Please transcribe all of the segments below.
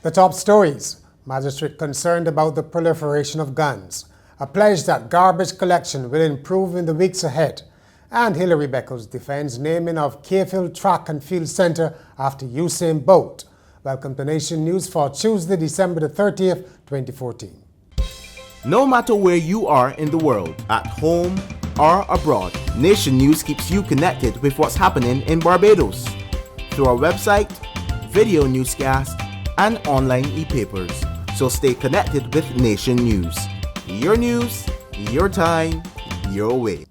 The top stories. Magistrate concerned about the proliferation of guns. A pledge that garbage collection will improve in the weeks ahead. And Hilary Beckles defends naming of Cavehill Track and Field Centre after Usain Bolt. Welcome to Nation News for Tuesday, December the 30th, 2014. No matter where you are in the world, at home or abroad, Nation News keeps you connected with what's happening in Barbados through our website, video newscast, and online e-papers. So stay connected with Nation News. Your news, your time, your way.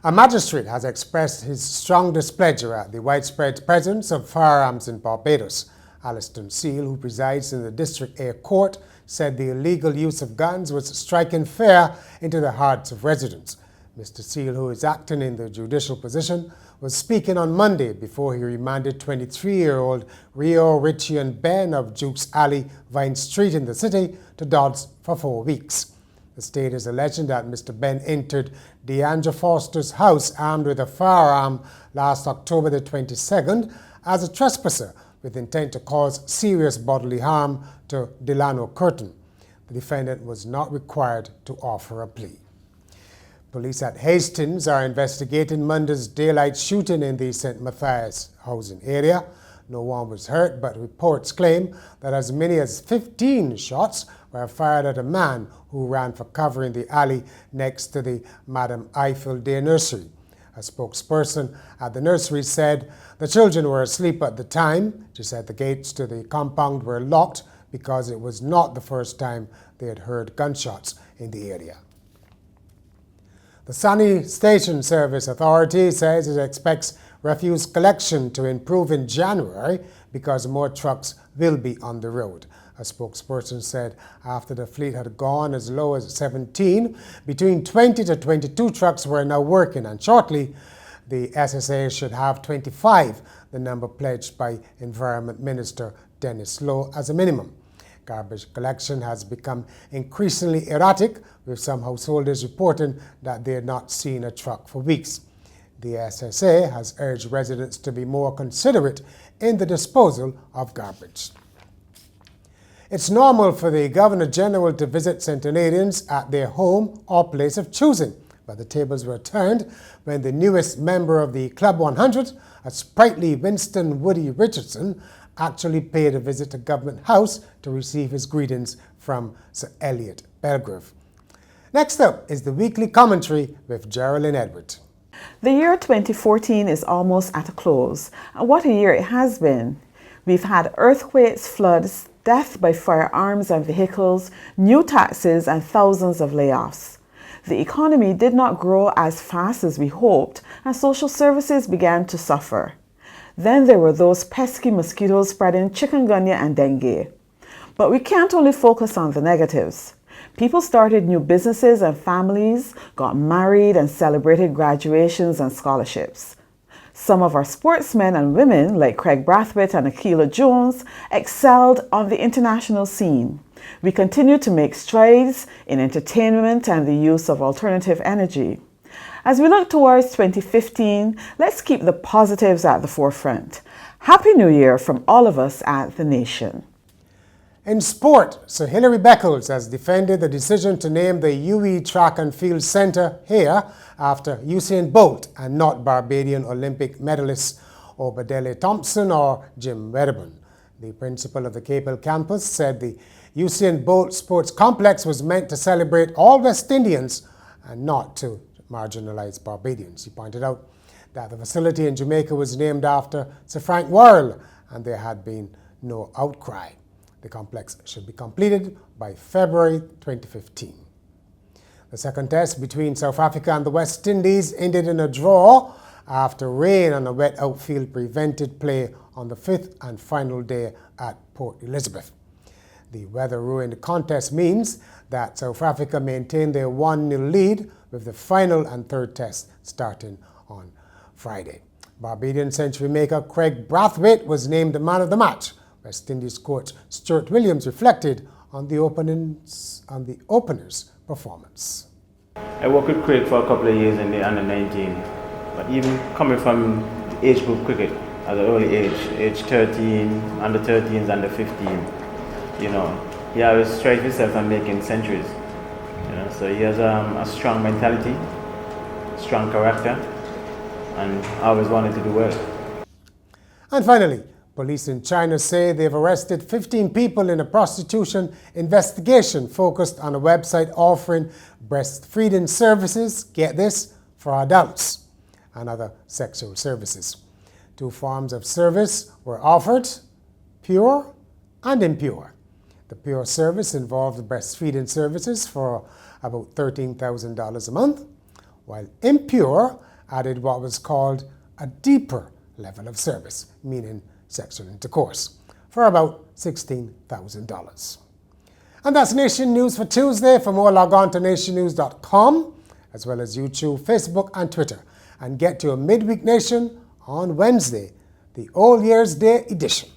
A magistrate has expressed his strong displeasure at the widespread presence of firearms in Barbados. Alliston Seal, who presides in the District Air Court, said the illegal use of guns was striking fear into the hearts of residents. Mr. Seal, who is acting in the judicial position, was speaking on Monday before he remanded 23-year-old Rio Ritchie and Ben of Jukes Alley, Vine Street in the city to Dodds for 4 weeks. The state is alleging that Mr. Ben entered Deandra Foster's house armed with a firearm last October the 22nd as a trespasser with intent to cause serious bodily harm to Delano Curtin. The defendant was not required to offer a plea. Police at Hastings are investigating Monday's daylight shooting in the St. Matthias housing area. No one was hurt, but reports claim that as many as 15 shots were fired at a man who ran for cover in the alley next to the Madam Eiffel Day Nursery. A spokesperson at the nursery said the children were asleep at the time. She said the gates to the compound were locked because it was not the first time they had heard gunshots in the area. The Sunny Station Service Authority says it expects refuse collection to improve in January because more trucks will be on the road. A spokesperson said after the fleet had gone as low as 17, between 20 to 22 trucks were now working, and shortly the SSA should have 25, the number pledged by Environment Minister Dennis Lowe as a minimum. Garbage collection has become increasingly erratic, with some householders reporting that they had not seen a truck for weeks. The SSA has urged residents to be more considerate in the disposal of garbage. It's normal for the Governor-General to visit centenarians at their home or place of choosing, but the tables were turned when the newest member of the Club 100, a sprightly Winston Woody Richardson, actually paid a visit to Government House to receive his greetings from Sir Elliot Belgrave. Next up is the weekly commentary with Geraldine Edward. The year 2014 is almost at a close, and what a year it has been. We've had earthquakes, floods, death by firearms and vehicles, new taxes, and thousands of layoffs. The economy did not grow as fast as we hoped, and social services began to suffer. Then there were those pesky mosquitoes spreading chikungunya and dengue. But we can't only focus on the negatives. People started new businesses and families, got married and celebrated graduations and scholarships. Some of our sportsmen and women, like Craig Brathwaite and Akila Jones, excelled on the international scene. We continue to make strides in entertainment and the use of alternative energy. As we look towards 2015, let's keep the positives at the forefront. Happy New Year from all of us at The Nation. In sport, Sir Hilary Beckles has defended the decision to name the UE Track and Field Centre here after Usain Bolt and not Barbadian Olympic medalists Obadele Thompson or Jim Wedderburn. The principal of the Capel campus said the Usain Bolt Sports Complex was meant to celebrate all West Indians and not to marginalize Barbadians. He pointed out that the facility in Jamaica was named after Sir Frank Worrell and there had been no outcry. The complex should be completed by February 2015. The second test between South Africa and the West Indies ended in a draw after rain on a wet outfield prevented play on the fifth and final day at Port Elizabeth. The weather-ruined contest means that South Africa maintained their 1-0 lead with the final and third test starting on Friday. Barbadian century maker Craig Brathwaite was named the man of the match. West Indies coach Stuart Williams reflected on the opener's performance. I worked with Craig for a couple of years in the under-19, but even coming from the age group cricket at an early age 13, under 13s, under 15, he always strives himself and making centuries. So he has a strong mentality, strong character, and always wanted to do well. And finally, police in China say they've arrested 15 people in a prostitution investigation focused on a website offering breastfeeding services, get this, for adults and other sexual services. 2 forms of service were offered, pure and impure. The pure service involved breastfeeding services for about $13,000 a month, while impure added what was called a deeper level of service, meaning sexual intercourse, for about $16,000. And that's Nation News for Tuesday. For more, log on to nationnews.com, as well as YouTube, Facebook, and Twitter. And get to a Midweek Nation on Wednesday, the All Year's Day edition.